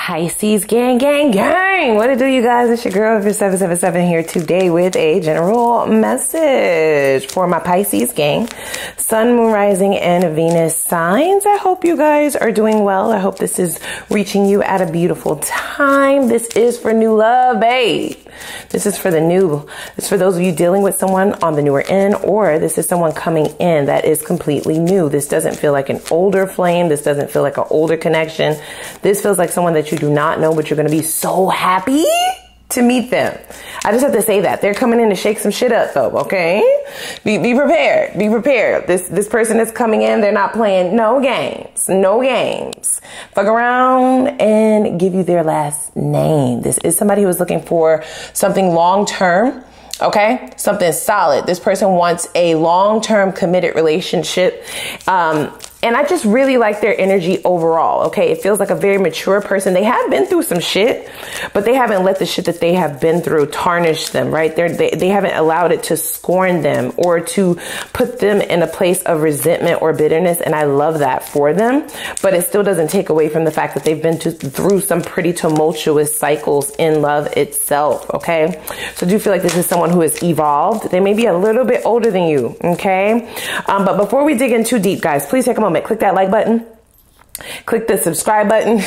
Pisces gang, gang, gang. What it do, you guys? It's your girl, Empress 777 here today with a general message for my Pisces gang. Sun, Moon, Rising, and Venus signs. I hope you guys are doing well. I hope this is reaching you at a beautiful time. This is for new love, babe. This is for the new. It's for those of you dealing with someone on the newer end, or this is someone coming in that is completely new. This doesn't feel like an older flame. This doesn't feel like an older connection. This feels like someone that you do not know, but you're going to be so happy to meet them. I just have to say that. They're coming in to shake some shit up though, okay? Be prepared. Be prepared. This person is coming in. They're not playing no games. No games. Fuck around and give you their last name. This is somebody who is looking for something long-term. Okay, something solid. This person wants a long-term committed relationship. And I just really like their energy overall. Okay, it feels like a very mature person. They have been through some shit, but they haven't let the shit that they have been through tarnish them, right? They haven't allowed it to scorn them or to put them in a place of resentment or bitterness. And I love that for them, but it still doesn't take away from the fact that they've been through some pretty tumultuous cycles in love itself. Okay, so I do feel like this is someone who has evolved. They may be a little bit older than you. Okay, but before we dig in too deep, guys, please take a moment. Click that like button. Click the subscribe button.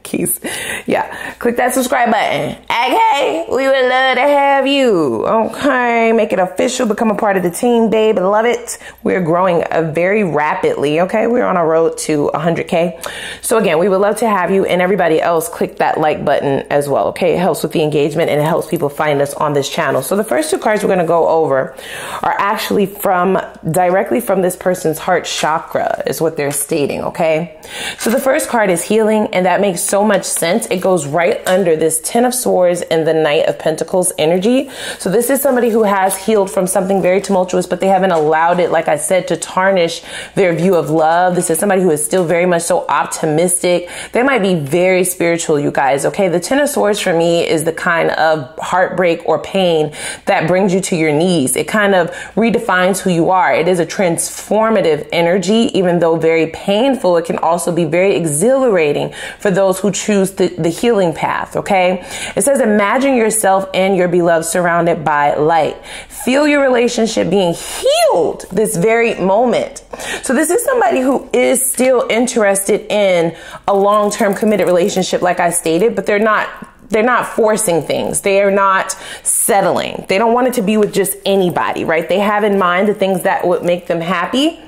Keys. Yeah. Click that subscribe button. Okay. We would love to have you. Okay. Make it official. Become a part of the team, babe. Love it. We're growing very rapidly. Okay. We're on a road to 100K. So again, we would love to have you, and everybody else click that like button as well. Okay. It helps with the engagement and it helps people find us on this channel. So the first two cards we're going to go over are actually directly from this person's heart chakra is what they're stating. Okay. So the first card is healing, and that makes so much sense. It goes right under this 10 of Swords and the Knight of Pentacles energy. So this is somebody who has healed from something very tumultuous, but they haven't allowed it, like I said, to tarnish their view of love. This is somebody who is still very much so optimistic. They might be very spiritual, you guys. Okay. The 10 of Swords for me is the kind of heartbreak or pain that brings you to your knees. It kind of redefines who you are. It is a transformative energy, even though very painful. It can also be very exhilarating for those who choose the healing path. Okay. It says, imagine yourself and your beloved surrounded by light. Feel your relationship being healed this very moment. So this is somebody who is still interested in a long-term committed relationship, like I stated, but they're not forcing things. They are not settling. They don't want it to be with just anybody, right? They have in mind the things that would make them happy,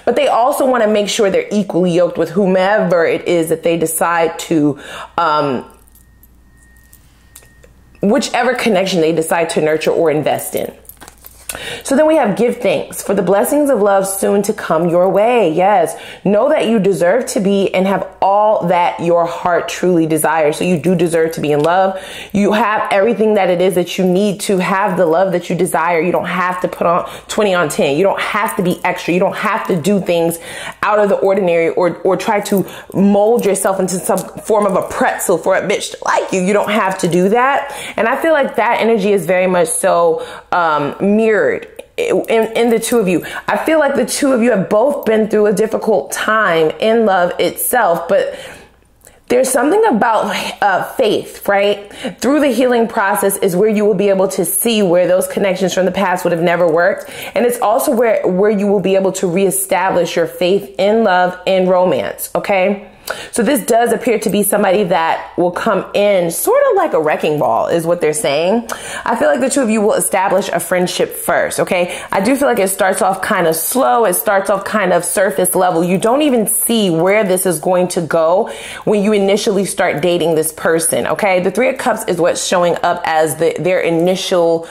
but they also want to make sure they're equally yoked with whomever it is that they decide to, whichever connection they decide to nurture or invest in. So then we have give thanks for the blessings of love soon to come your way. Yes. Know that you deserve to be and have all that your heart truly desires. So you do deserve to be in love. You have everything that it is that you need to have the love that you desire. You don't have to put on 20 on 10. You don't have to be extra. You don't have to do things out of the ordinary or try to mold yourself into some form of a pretzel for a bitch to like you. You don't have to do that. And I feel like that energy is very much so mirrored in the two of you. I feel like the two of you have both been through a difficult time in love itself, but there's something about faith, right? Through the healing process is where you will be able to see where those connections from the past would have never worked. And it's also where you will be able to reestablish your faith in love and romance. Okay. So this does appear to be somebody that will come in sort of like a wrecking ball is what they're saying. I feel like the two of you will establish a friendship first. Okay. I do feel like it starts off kind of slow. It starts off kind of surface level. You don't even see where this is going to go when you initially start dating this person. Okay. The Three of Cups is what's showing up as their initial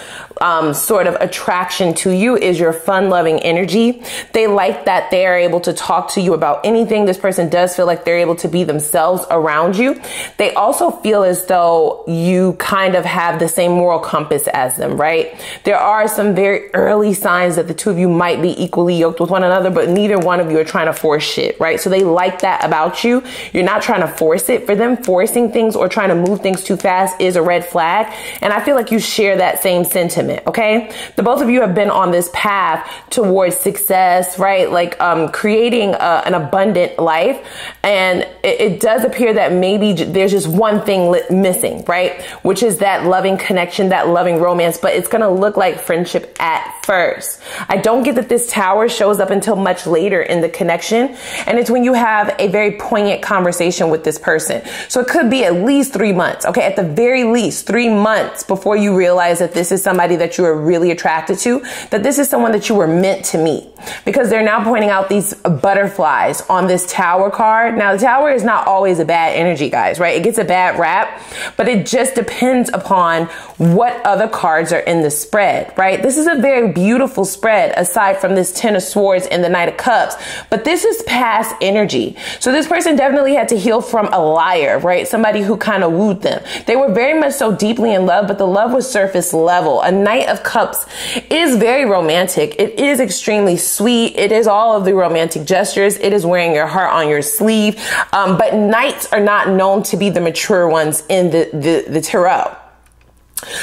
sort of attraction to you is your fun loving energy. They like that they are able to talk to you about anything. This person does feel like they're able to be themselves around you. They also feel as though you kind of have the same moral compass as them, right? There are some very early signs that the two of you might be equally yoked with one another, but neither one of you are trying to force shit, right? So they like that about you. You're not trying to force it. For them, forcing things or trying to move things too fast is a red flag. And I feel like you share that same sentiment. Okay. The both of you have been on this path towards success, right? Like, creating an abundant life. And it does appear that maybe there's just one thing missing, right? Which is that loving connection, that loving romance, but it's going to look like friendship at first. I don't get that this Tower shows up until much later in the connection. And it's when you have a very poignant conversation with this person. So it could be at least 3 months. Okay. At the very least 3 months before you realize that this is somebody that you are really attracted to, that this is someone that you were meant to meet, because they're now pointing out these butterflies on this Tower card. Now, the Tower is not always a bad energy, guys, right? It gets a bad rap, but it just depends upon what other cards are in the spread, right? This is a very beautiful spread aside from this Ten of Swords and the Knight of Cups, but this is past energy. So this person definitely had to heal from a liar, right? Somebody who kind of wooed them. They were very much so deeply in love, but the love was surface level. A Knight of Cups is very romantic. It is extremely sweet. It is all of the romantic gestures. It is wearing your heart on your sleeve. But knights are not known to be the mature ones in the tarot.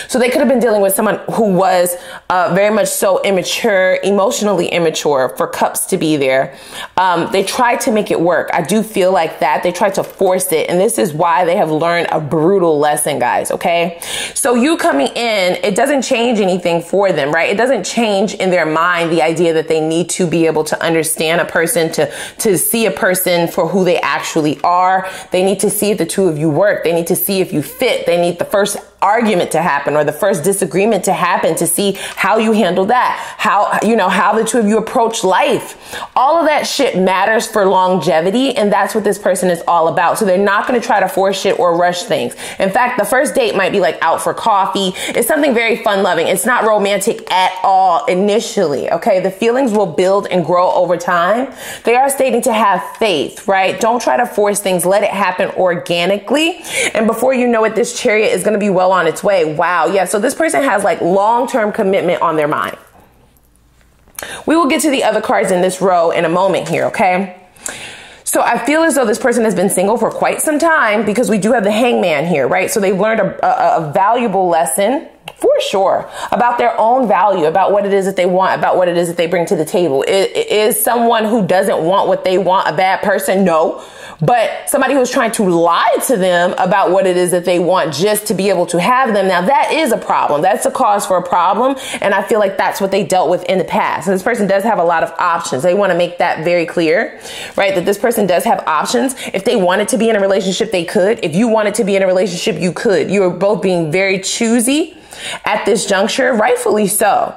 So they could have been dealing with someone who was very much so immature, emotionally immature for Cups to be there. They tried to make it work. I do feel like that. They tried to force it. And this is why they have learned a brutal lesson, guys. Okay. So you coming in, it doesn't change anything for them, right? It doesn't change in their mind the idea that they need to be able to understand a person, to see a person for who they actually are. They need to see if the two of you work. They need to see if you fit. They need the first argument to happen or the first disagreement to happen to see how you handle that, how the two of you approach life. All of that shit matters for longevity, and that's what this person is all about. So they're not going to try to force shit or rush things. In fact, the first date might be like out for coffee. It's something very fun loving. It's not romantic at all initially. Okay. The feelings will build and grow over time. They are stating to have faith, right? Don't try to force things. Let it happen organically. And before you know it, this Chariot is going to be well on its way. Wow. Yeah. So this person has like long-term commitment on their mind. We will get to the other cards in this row in a moment here. Okay. So I feel as though this person has been single for quite some time, because we do have the Hangman here, right? So they've learned a valuable lesson for sure about their own value, about what it is that they want, about what it is that they bring to the table. Is someone who doesn't want what they want a bad person? No. But somebody who's trying to lie to them about what it is that they want just to be able to have them. Now that is a problem. That's a cause for a problem. And I feel like that's what they dealt with in the past. And this person does have a lot of options. They want to make that very clear, right? That this person does have options. If they wanted to be in a relationship, they could. If you wanted to be in a relationship, you could. You are both being very choosy at this juncture, rightfully so.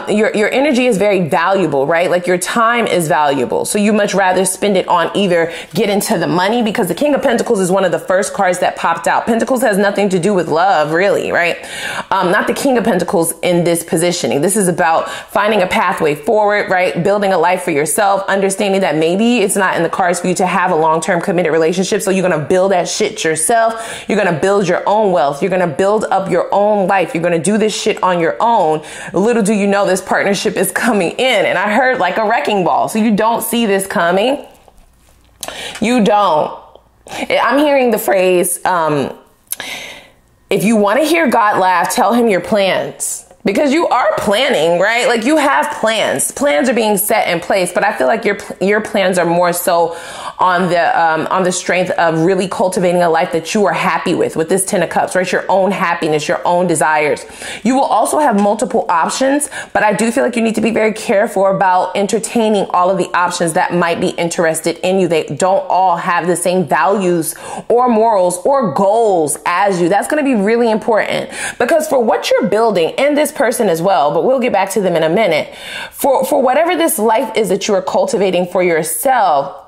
Your energy is very valuable, right? Like your time is valuable. So you much rather spend it on either get into the money, because the King of Pentacles is one of the first cards that popped out. Pentacles has nothing to do with love, really, right? Not the King of Pentacles in this positioning. This is about finding a pathway forward, right? Building a life for yourself, understanding that maybe it's not in the cards for you to have a long-term committed relationship. So you're going to build that shit yourself. You're going to build your own wealth. You're going to build up your own life. You're going to do this shit on your own. Little do you know, this partnership is coming in, and I heard like a wrecking ball. So you don't see this coming. You don't. I'm hearing the phrase, if you want to hear God laugh, tell him your plans. Because you are planning, right? Like you have plans. Plans are being set in place, but I feel like your plans are more so on the strength of really cultivating a life that you are happy with this Ten of Cups, right? Your own happiness, your own desires. You will also have multiple options, but I do feel like you need to be very careful about entertaining all of the options that might be interested in you. They don't all have the same values or morals or goals as you. That's going to be really important, because for what you're building, and this person as well, but we'll get back to them in a minute, for whatever this life is that you are cultivating for yourself,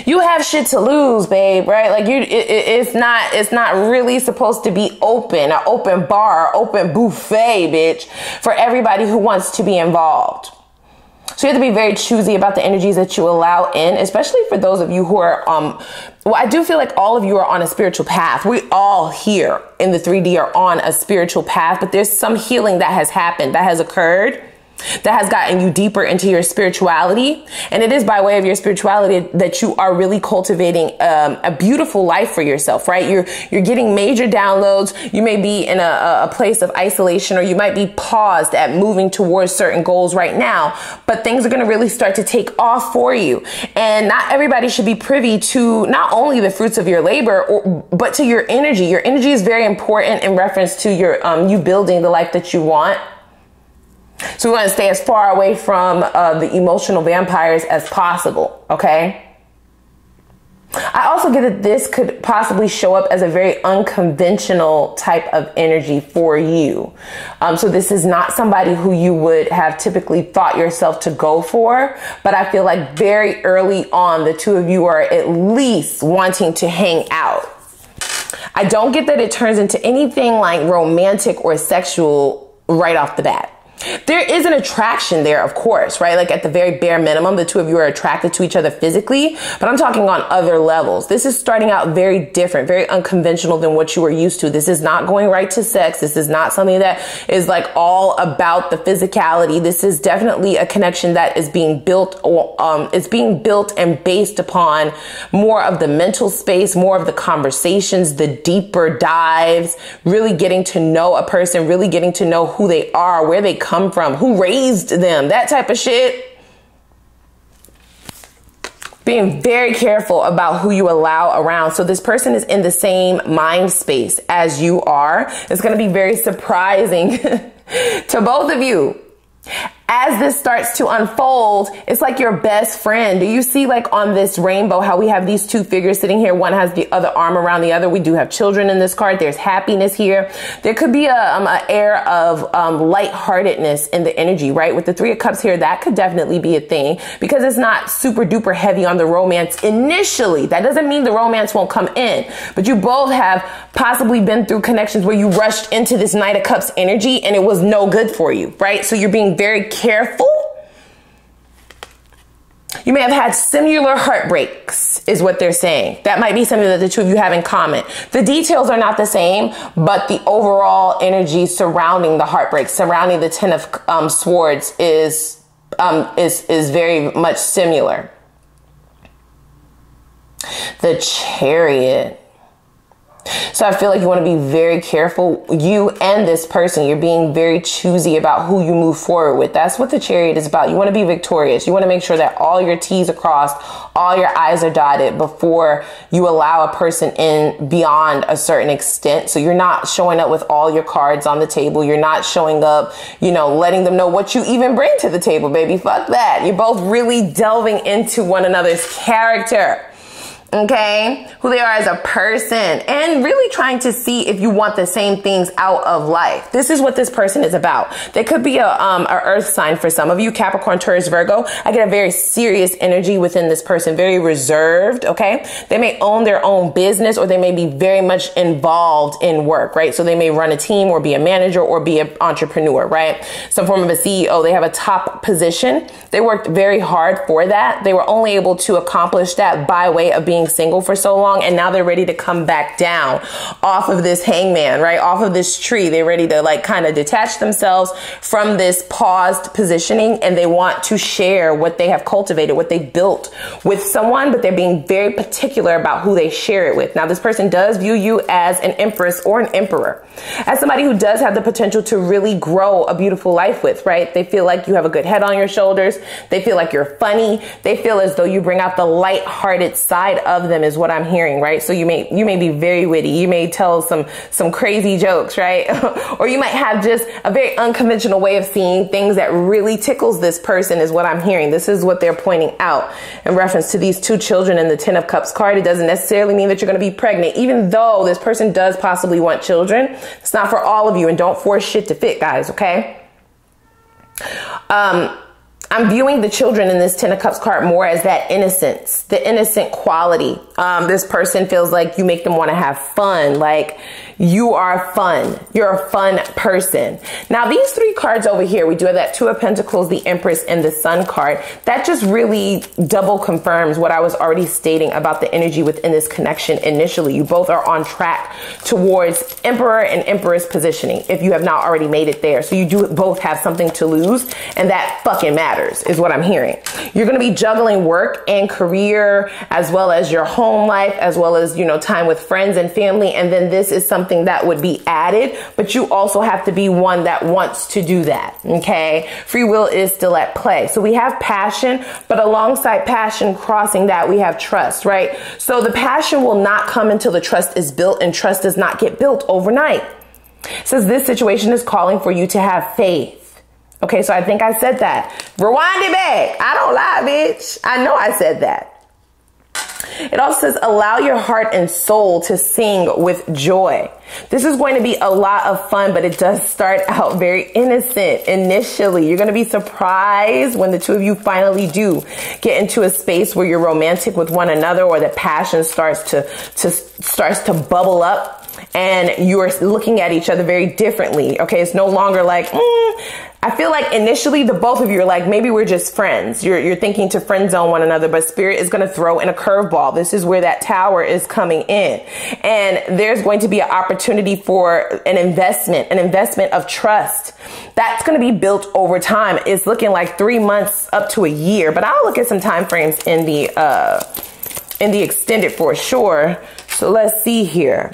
you have shit to lose, babe, right? Like it's not really supposed to be open, an open bar, open buffet, bitch, for everybody who wants to be involved. So you have to be very choosy about the energies that you allow in, especially for those of you who are, well, I do feel like all of you are on a spiritual path. We all here in the 3D are on a spiritual path, but there's some healing that has happened, that has occurred. that has gotten you deeper into your spirituality. And it is by way of your spirituality that you are really cultivating a beautiful life for yourself, right? You're getting major downloads. You may be in a place of isolation, or you might be paused at moving towards certain goals right now, but things are going to really start to take off for you. And not everybody should be privy to not only the fruits of your labor, but to your energy. Your energy is very important in reference to your you building the life that you want. So we want to stay as far away from the emotional vampires as possible, okay? I also get that this could possibly show up as a very unconventional type of energy for you. So this is not somebody who you would have typically thought yourself to go for, but I feel like very early on, the two of you are at least wanting to hang out. I don't get that it turns into anything like romantic or sexual right off the bat. There is an attraction there, of course, right? Like at the very bare minimum, the two of you are attracted to each other physically, but I'm talking on other levels. This is starting out very different, very unconventional than what you were used to. This is not going right to sex. This is not something that is like all about the physicality. This is definitely a connection that is being built, it's being built and based upon more of the mental space, more of the conversations, the deeper dives, really getting to know a person, really getting to know who they are, where they come from, who raised them, that type of shit. Being very careful about who you allow around. So this person is in the same mind space as you are. It's going to be very surprising to both of you. As this starts to unfold, it's like your best friend. Do you see, like on this rainbow, how we have these two figures sitting here? One has the other arm around the other. We do have children in this card. There's happiness here. There could be a air of lightheartedness in the energy, right? With the Three of Cups here, that could definitely be a thing because it's not super duper heavy on the romance initially. That doesn't mean the romance won't come in, but you both have possibly been through connections where you rushed into this Knight of Cups energy and it was no good for you, right? So you're being very careful. You may have had similar heartbreaks, is what they're saying. That might be something that the two of you have in common. The details are not the same, but the overall energy surrounding the heartbreak, surrounding the Ten of Swords is very much similar. The Chariot. So I feel like you want to be very careful. You and this person, you're being very choosy about who you move forward with. That's what the Chariot is about. You want to be victorious. You want to make sure that all your T's are crossed, all your I's are dotted before you allow a person in beyond a certain extent. So you're not showing up with all your cards on the table. You're not showing up, you know, letting them know what you even bring to the table, baby. Fuck that. You're both really delving into one another's character. Okay, who they are as a person, and really trying to see if you want the same things out of life. This is what this person is about. There could be a earth sign for some of you, Capricorn, Taurus, Virgo. I get a very serious energy within this person, very reserved. Okay, they may own their own business, or they may be very much involved in work, right? So they may run a team, or be a manager, or be an entrepreneur, right? Some form of a CEO. They have a top position. They worked very hard for that. They were only able to accomplish that by way of being single for so long, and now they're ready to come back down off of this hangman, right? Off of this tree. They're ready to like kind of detach themselves from this paused positioning, and they want to share what they have cultivated, what they built with someone, but they're being very particular about who they share it with. Now, this person does view you as an empress or an emperor, as somebody who does have the potential to really grow a beautiful life with, right? They feel like you have a good head on your shoulders. They feel like you're funny. They feel as though you bring out the lighthearted side of them, is what I'm hearing, right? So you may be very witty. You may tell some crazy jokes, right? Or you might have just a very unconventional way of seeing things that really tickles this person, is what I'm hearing. This is what they're pointing out in reference to these two children in the Ten of Cups card. It doesn't necessarily mean that you're going to be pregnant, even though this person does possibly want children. It's not for all of you, and don't force shit to fit, guys, okay? I'm viewing the children in this Ten of Cups card more as that innocence, the innocent quality This person feels like you make them want to have fun. Like you are fun. You're a fun person. Now, these three cards over here, we do have that Two of Pentacles, the Empress, and the Sun card. That just really double confirms what I was already stating about the energy within this connection initially. You both are on track towards Emperor and Empress positioning if you have not already made it there. So you do both have something to lose, and that fucking matters is what I'm hearing. You're going to be juggling work and career as well as your home life, as well as, you know, time with friends and family. And then this is something that would be added, but you also have to be one that wants to do that. Okay. Free will is still at play. So we have passion, but alongside passion, crossing that, we have trust, right? So the passion will not come until the trust is built, and trust does not get built overnight. It says this situation is calling for you to have faith. Okay. So I think I said that. Rewind it back. I don't lie, bitch. I know I said that. It also says, allow your heart and soul to sing with joy. This is going to be a lot of fun, but it does start out very innocent initially. You're going to be surprised when the two of you finally do get into a space where you're romantic with one another, or the passion starts to bubble up, and you're looking at each other very differently. Okay, it's no longer like, I feel like initially the both of you are like, maybe we're just friends. You're thinking to friend zone one another, but Spirit is going to throw in a curveball. This is where that Tower is coming in. And there's going to be an opportunity for an investment of trust. That's going to be built over time. It's looking like 3 months up to a year, but I'll look at some time frames in the extended for sure. So let's see here.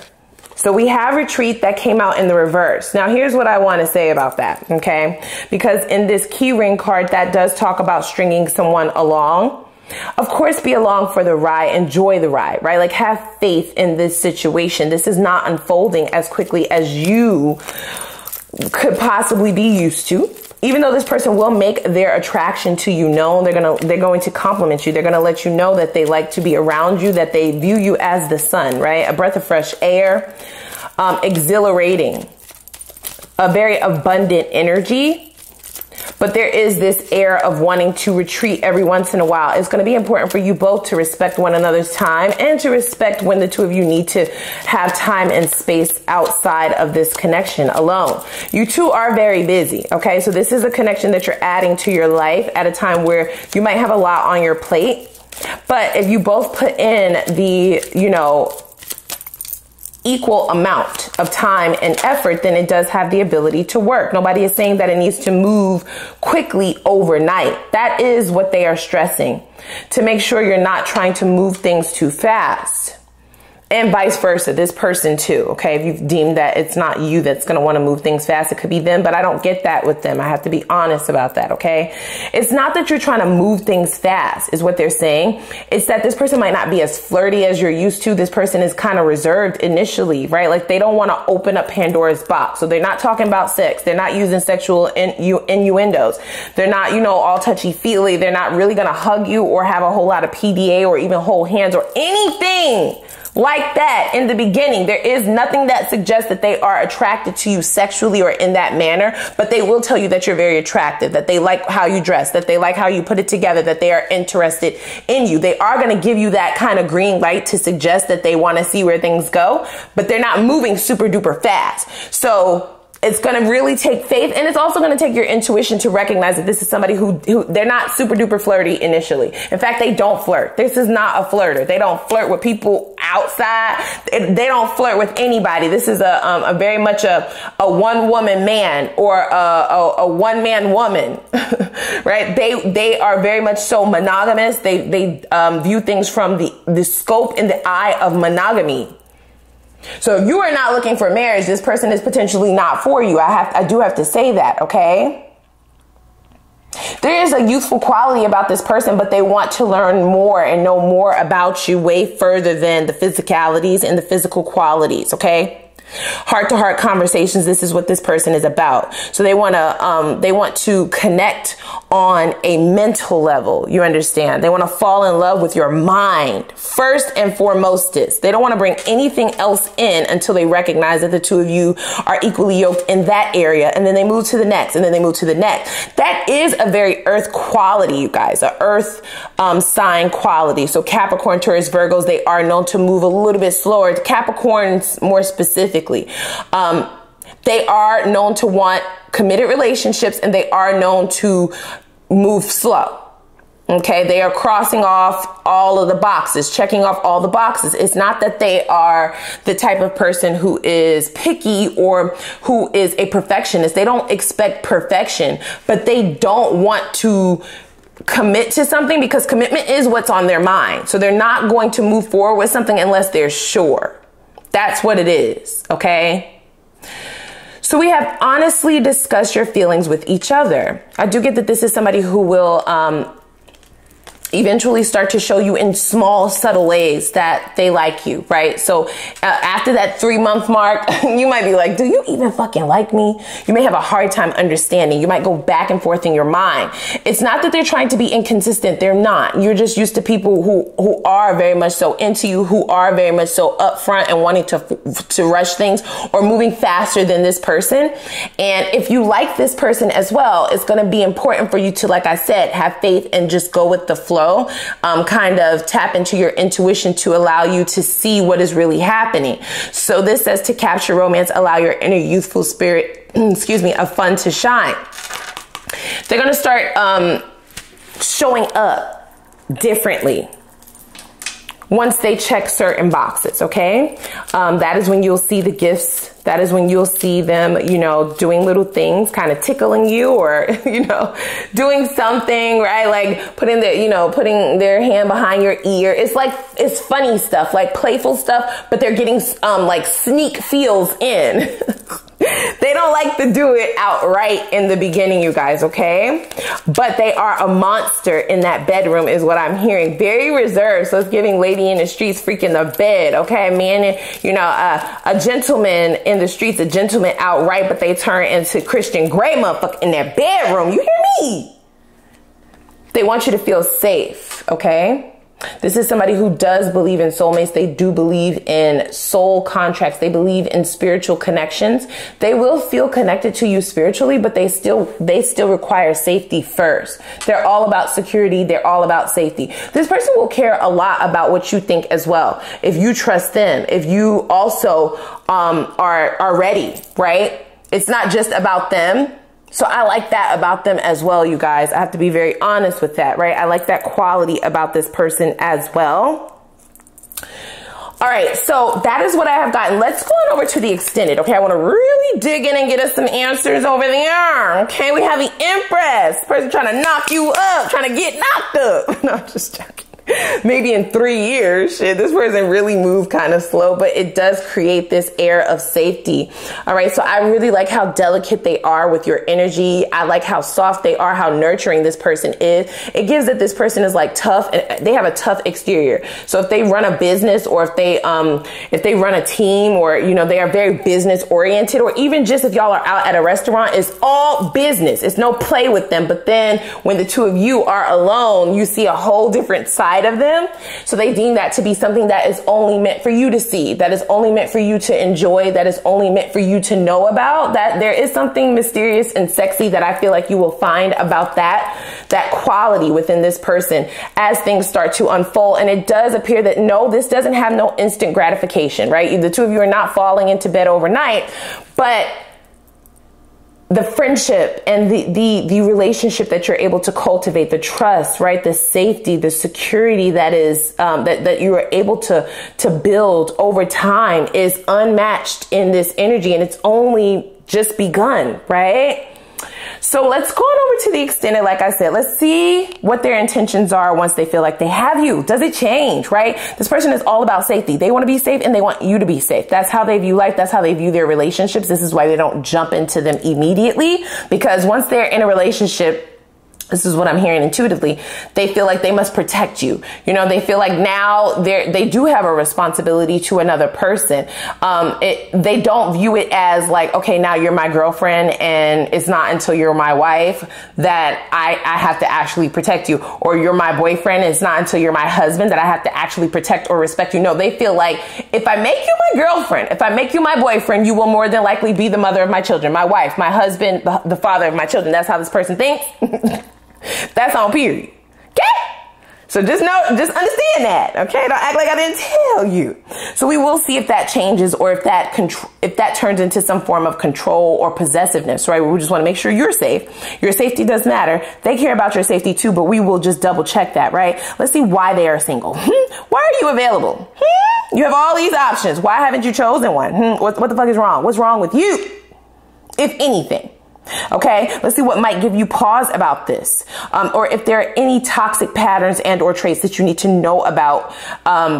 So we have retreat that came out in the reverse. Now, here's what I want to say about that, okay? Because in this key ring card, that does talk about stringing someone along. Of course, be along for the ride, enjoy the ride, right? Like have faith in this situation. This is not unfolding as quickly as you could possibly be used to. Even though this person will make their attraction to you known, they're going to compliment you. They're going to let you know that they like to be around you, that they view you as the sun, right? A breath of fresh air, exhilarating, a very abundant energy. But there is this air of wanting to retreat every once in a while. It's going to be important for you both to respect one another's time and to respect when the two of you need to have time and space outside of this connection alone. You two are very busy. Okay. So this is a connection that you're adding to your life at a time where you might have a lot on your plate. But if you both put in the, you know, equal amount of time and effort, then it does have the ability to work. Nobody is saying that it needs to move quickly overnight. That is what they are stressing, to make sure you're not trying to move things too fast. And vice versa, this person too, okay? If you've deemed that it's not you that's going to want to move things fast, it could be them, but I don't get that with them. I have to be honest about that, okay? It's not that you're trying to move things fast, is what they're saying. It's that this person might not be as flirty as you're used to. This person is kind of reserved initially, right? Like they don't want to open up Pandora's box. So they're not talking about sex. They're not using sexual innuendos. They're not, you know, all touchy-feely. They're not really going to hug you or have a whole lot of PDA or even hold hands or anything like that in the beginning. There is nothing that suggests that they are attracted to you sexually or in that manner, but they will tell you that you're very attractive, that they like how you dress, that they like how you put it together, that they are interested in you. They are going to give you that kind of green light to suggest that they want to see where things go, but they're not moving super duper fast. So it's going to really take faith, and it's also going to take your intuition to recognize that this is somebody who they're not super duper flirty initially. In fact, they don't flirt. This is not a flirter. They don't flirt with people outside. They don't flirt with anybody. This is a very much a one woman man or a one man woman, right? They are very much so monogamous. They view things from the scope and the eye of monogamy. So if you are not looking for marriage, this person is potentially not for you. I do have to say that, okay? There is a youthful quality about this person, but they want to learn more and know more about you way further than the physicalities and the physical qualities, okay? Heart-to-heart conversations, this is what this person is about. So they want to connect on a mental level. You understand? They want to fall in love with your mind first and foremost. They don't want to bring anything else in until they recognize that the two of you are equally yoked in that area. And then they move to the next, and then they move to the next. That is a very earth quality, you guys, a earth sign quality. So Capricorn, Taurus, Virgos, they are known to move a little bit slower. Capricorns more specifically. They are known to want committed relationships, and they are known to move slow. Okay, they are crossing off all of the boxes, checking off all the boxes. It's not that they are the type of person who is picky or who is a perfectionist. They don't expect perfection, but they don't want to commit to something because commitment is what's on their mind. So they're not going to move forward with something unless they're sure. That's what it is, okay? So we have honestly discussed your feelings with each other. I do get that this is somebody who will eventually start to show you in small, subtle ways that they like you, right? So after that 3-month mark, you might be like, do you even fucking like me? You may have a hard time understanding. You might go back and forth in your mind. It's not that they're trying to be inconsistent. They're not. You're just used to people who are very much so into you, who are very much so upfront and wanting to rush things or moving faster than this person. And if you like this person as well, it's going to be important for you to, like I said, have faith and just go with the flow. Kind of tap into your intuition to allow you to see what is really happening. So this says to capture romance, allow your inner youthful spirit, of fun to shine. They're going to start showing up differently once they check certain boxes, okay? That is when you'll see the gifts. That is when you'll see them, doing little things, kind of tickling you or, doing something, right? Like putting their hand behind your ear. It's funny stuff, like playful stuff, but they're getting like sneak feels in. They don't like to do it outright in the beginning, you guys, okay? But they are a monster in that bedroom is what I'm hearing. Very reserved. So it's giving lady in the streets freaking the bed, okay? Man, a gentleman in the streets, a gentleman outright, but they turn into Christian Grey motherfucker in their bedroom. You hear me? They want you to feel safe, okay? This is somebody who does believe in soulmates. They do believe in soul contracts. They believe in spiritual connections. They will feel connected to you spiritually, but they still require safety first. They're all about security. They're all about safety. This person will care a lot about what you think as well. If you trust them, if you also are ready, right? It's not just about them. So I like that about them as well, you guys. I have to be very honest with that, right? I like that quality about this person as well. All right, so that is what I have gotten. Let's go on over to the extended, okay? I want to really dig in and get us some answers over there, okay? We have the Empress. Person trying to knock you up, trying to get knocked up. No, I'm just joking. Maybe in 3 years, shit, this person really moved kind of slow, but it does create this air of safety. All right. So I really like how delicate they are with your energy. I like how soft they are, how nurturing this person is. It gives that this person is like tough and they have a tough exterior. So if they run a business or if they run a team or, they are very business oriented, or even just if y'all are out at a restaurant, it's all business. It's no play with them. But then when the two of you are alone, you see a whole different side of them. So they deem that to be something that is only meant for you to see, that is only meant for you to enjoy, that is only meant for you to know about. That there is something mysterious and sexy that I feel like you will find about that quality within this person as things start to unfold. And it does appear that no, this doesn't have no instant gratification, right? The two of you are not falling into bed overnight, but the friendship and the relationship that you're able to cultivate, the trust, right? The safety, the security that is, that you are able to build over time is unmatched in this energy. And it's only just begun, right? So let's go on over to the extended. Like I said, let's see what their intentions are once they feel like they have you. Does it change, right? This person is all about safety. They want to be safe and they want you to be safe. That's how they view life. That's how they view their relationships. This is why they don't jump into them immediately, because once they're in a relationship, this is what I'm hearing intuitively, they feel like they must protect you. You know, they feel like now they do have a responsibility to another person. They don't view it as like, okay, now you're my girlfriend and it's not until you're my wife that I have to actually protect you, or you're my boyfriend and it's not until you're my husband that I have to actually protect or respect you. No, they feel like if I make you my girlfriend, if I make you my boyfriend, you will more than likely be the mother of my children, my wife, my husband, the father of my children. That's how this person thinks. That's on period. Okay? So just understand that. Okay? Don't act like I didn't tell you. So we will see if that changes, or if that turns into some form of control or possessiveness, right? We just want to make sure you're safe. Your safety does matter. They care about your safety too, but we will just double check that, right? Let's see why they are single. Why are you available? You have all these options. Why haven't you chosen one? What the fuck is wrong? What's wrong with you? If anything. Okay, let's see what might give you pause about this, or if there are any toxic patterns and or traits that you need to know about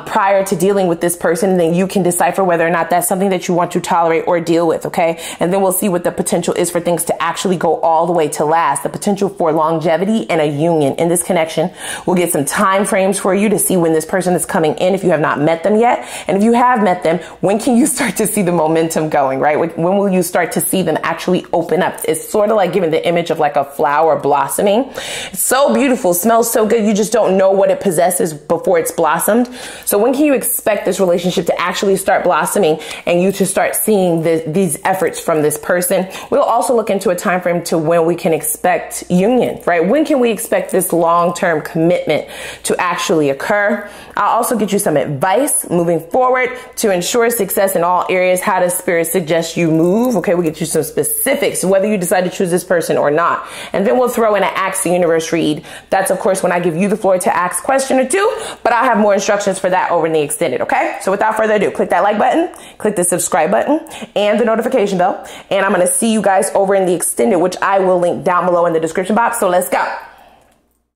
prior to dealing with this person. Then you can decipher whether or not that's something that you want to tolerate or deal with. Okay, and then we'll see what the potential is for things to actually go all the way to last, the potential for longevity and a union in this connection. We'll get some time frames for you to see when this person is coming in if you have not met them yet, and if you have met them, when can you start to see the momentum going, right? When will you start to see them actually open up? It's sort of like giving the image of like a flower blossoming. It's so beautiful, smells so good. You just don't know what it possesses before it's blossomed. So when can you expect this relationship to actually start blossoming and you to start seeing these efforts from this person? We'll also look into a time frame to when we can expect union, right? When can we expect this long-term commitment to actually occur? I'll also get you some advice moving forward to ensure success in all areas. How does Spirit suggest you move? Okay, we'll get you some specifics, whether you decide to choose this person or not. And then we'll throw in an Ask the Universe read. That's, of course, when I give you the floor to ask a question or two, but I'll have more instructions for that over in the extended, okay? So without further ado, click that like button, click the subscribe button, and the notification bell. And I'm going to see you guys over in the extended, which I will link down below in the description box. So let's go.